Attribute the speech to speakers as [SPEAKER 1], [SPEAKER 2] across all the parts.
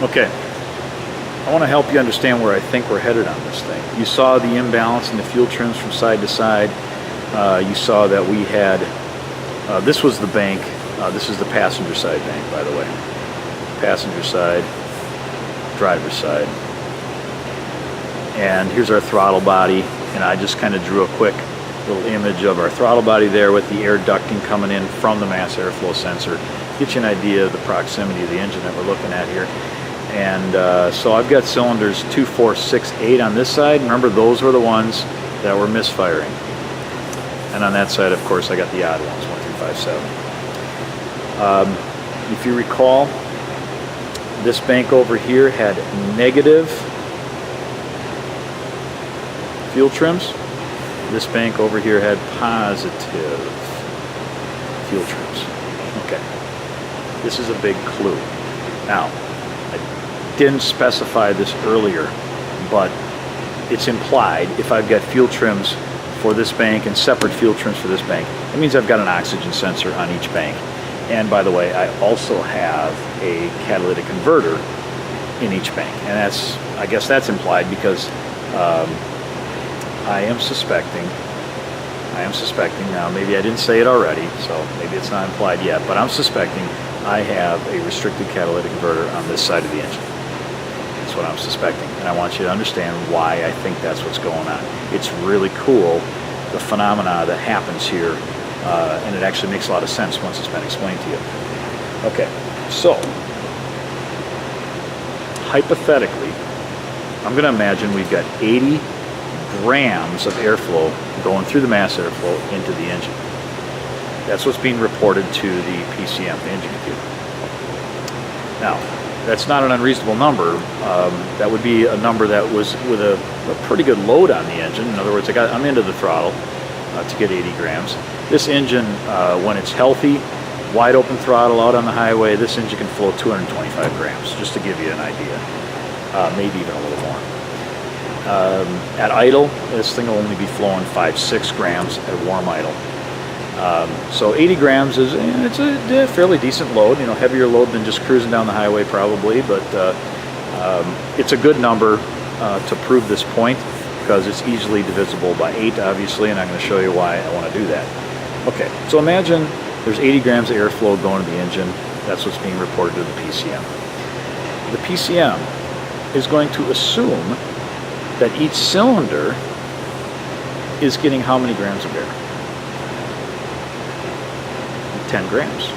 [SPEAKER 1] Okay, I want to help you understand where I think we're headed on this thing. You saw the imbalance in the fuel trims from side to side. You saw that we had, this was the bank, this is the passenger side bank, by the way. Passenger side, driver's side. And here's our throttle body, and I just kind of drew a quick little image of our throttle body there with the air ducting coming in from the mass airflow sensor. Get you an idea of the proximity of the engine that we're looking at here. And so I've got cylinders 2, 4, 6, 8 on this side. Remember, those were the ones that were misfiring. And on that side, of course, I got the odd ones, 1 through 5, 7. If you recall, this bank over here had negative fuel trims. This bank over here had positive fuel trims. Okay, this is a big clue. Now, I didn't specify this earlier, but it's implied if I've got fuel trims for this bank and separate fuel trims for this bank, it means I've got an oxygen sensor on each bank. And by the way, I also have a catalytic converter in each bank. And that's, I guess that's implied because I am suspecting, now maybe I didn't say it already, so maybe it's not implied yet, but I'm suspecting I have a restricted catalytic converter on this side of the engine. That's what I'm suspecting. And I want you to understand why I think that's what's going on. It's really cool, the phenomena that happens here, and it actually makes a lot of sense once it's been explained to you. Okay, so hypothetically, I'm going to imagine we've got 80 grams of airflow going through the mass airflow into the engine. That's what's being reported to the PCM, the engine computer. Now, that's not an unreasonable number. That would be a number that was with a pretty good load on the engine. In other words, I'm into the throttle to get 80 grams. This engine, when it's healthy, wide open throttle out on the highway, this engine can flow 225 grams, just to give you an idea, maybe even a little more. At idle, this thing will only be flowing 5-6 grams at warm idle. So 80 grams is it's a fairly decent load, heavier load than just cruising down the highway probably, but it's a good number to prove this point because it's easily divisible by 8 obviously, and I'm going to show you why I want to do that. Okay, so imagine there's 80 grams of airflow going to the engine. That's what's being reported to the PCM. The PCM is going to assume that each cylinder is getting how many grams of air? 10 grams,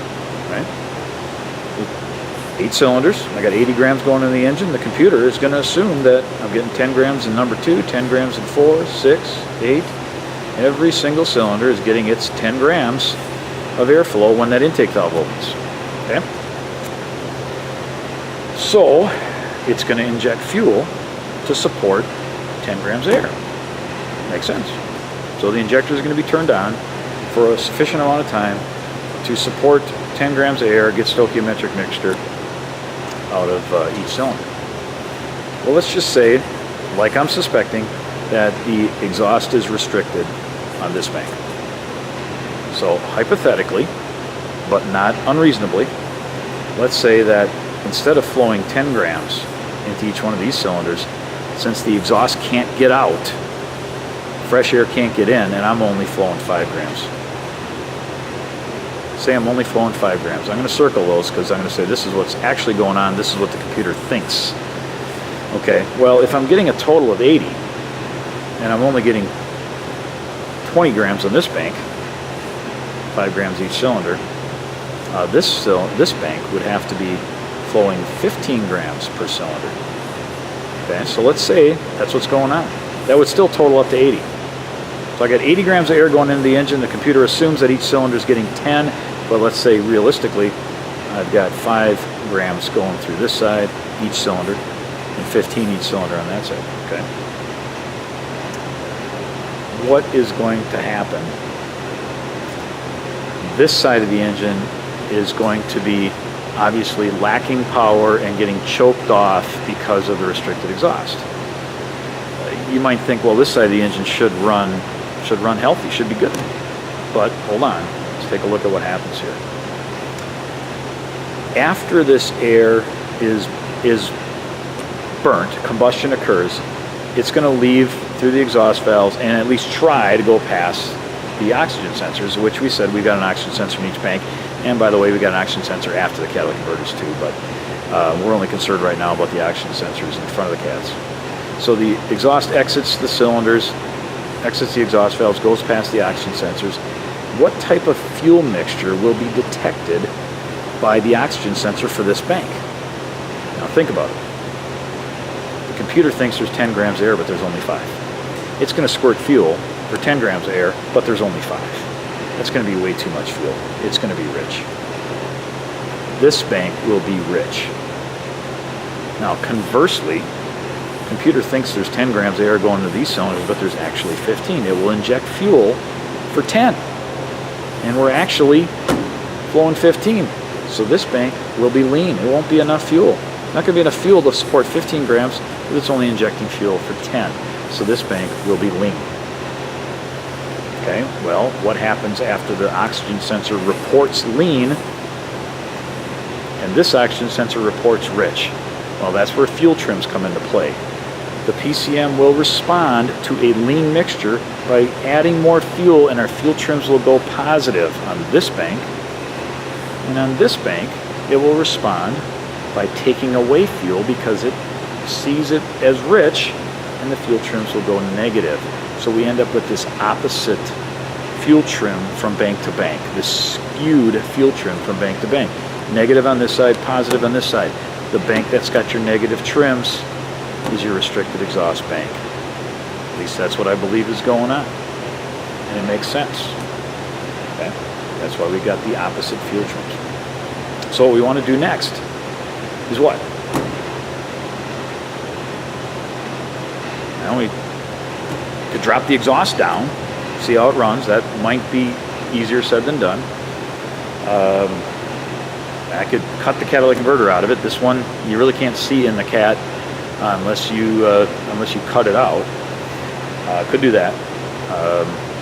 [SPEAKER 1] right? 8 cylinders, I got 80 grams going in the engine. The computer is going to assume that I'm getting 10 grams in number 2, 10 grams in 4, 6, 8. Every single cylinder is getting its 10 grams of airflow when that intake valve opens, okay? So, it's going to inject fuel to support 10 grams of air. Makes sense. So the injector is going to be turned on for a sufficient amount of time to support 10 grams of air, get stoichiometric mixture out of each cylinder. Well, let's just say, like I'm suspecting, that the exhaust is restricted on this bank. So hypothetically, but not unreasonably, let's say that instead of flowing 10 grams into each one of these cylinders, since the exhaust can't get out, fresh air can't get in, and I'm only flowing 5 grams. Say I'm only flowing 5 grams. I'm going to circle those because I'm going to say this is what's actually going on, this is what the computer thinks. Okay, well, if I'm getting a total of 80, and I'm only getting 20 grams on this bank, 5 grams each cylinder, this bank would have to be flowing 15 grams per cylinder. Okay, so let's say that's what's going on. That would still total up to 80. So I got 80 grams of air going into the engine. The computer assumes that each cylinder is getting 10, but let's say realistically, I've got 5 grams going through this side, each cylinder, and 15 each cylinder on that side. Okay. What is going to happen? This side of the engine is going to be obviously lacking power and getting choked off because of the restricted exhaust. You might think, well, this side of the engine should run healthy, should be good. But hold on, let's take a look at what happens here. After this air is is burnt, combustion occurs, it's going to leave through the exhaust valves and at least try to go past the oxygen sensors, which we said we've got an oxygen sensor in each bank. And by the way, we got an oxygen sensor after the catalytic converters too, but we're only concerned right now about the oxygen sensors in front of the cats. So the exhaust exits the cylinders, exits the exhaust valves, goes past the oxygen sensors. What type of fuel mixture will be detected by the oxygen sensor for this bank? Now think about it. The computer thinks there's 10 grams of air, but there's only 5. It's going to squirt fuel for 10 grams of air, but there's only 5. That's going to be way too much fuel. It's going to be rich. This bank will be rich. Now, conversely, the computer thinks there's 10 grams of air going into these cylinders, but there's actually 15. It will inject fuel for 10. And we're actually flowing 15. So this bank will be lean. It won't be enough fuel. Not going to be enough fuel to support 15 grams, but it's only injecting fuel for 10. So this bank will be lean. Okay, well, what happens after the oxygen sensor reports lean and this oxygen sensor reports rich? Well, that's where fuel trims come into play. The PCM will respond to a lean mixture by adding more fuel, and our fuel trims will go positive on this bank. And on this bank, it will respond by taking away fuel because it sees it as rich, and the fuel trims will go negative. So we end up with this opposite fuel trim from bank to bank, this skewed fuel trim from bank to bank. Negative on this side, positive on this side. The bank that's got your negative trims is your restricted exhaust bank. At least that's what I believe is going on. And it makes sense. Okay? That's why we got the opposite fuel trims. So what we want to do next is what? Now we could drop the exhaust down, see how it runs. That might be easier said than done. I could cut the catalytic converter out of it. This one you really can't see in the cat unless you cut it out. Could do that,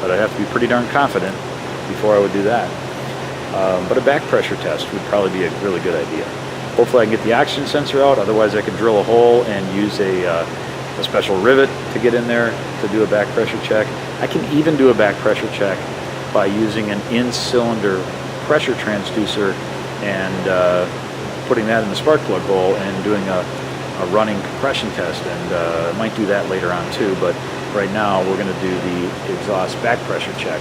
[SPEAKER 1] but I'd have to be pretty darn confident before I would do that. But a back pressure test would probably be a really good idea. Hopefully I can get the oxygen sensor out. Otherwise I could drill a hole and use a special rivet to get in there to do a back pressure check. I can even do a back pressure check by using an in-cylinder pressure transducer and putting that in the spark plug hole and doing a running compression test, and I might do that later on too, but right now we're going to do the exhaust back pressure check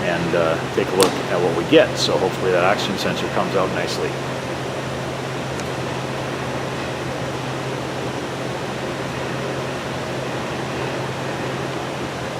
[SPEAKER 1] and take a look at what we get. So hopefully that oxygen sensor comes out nicely.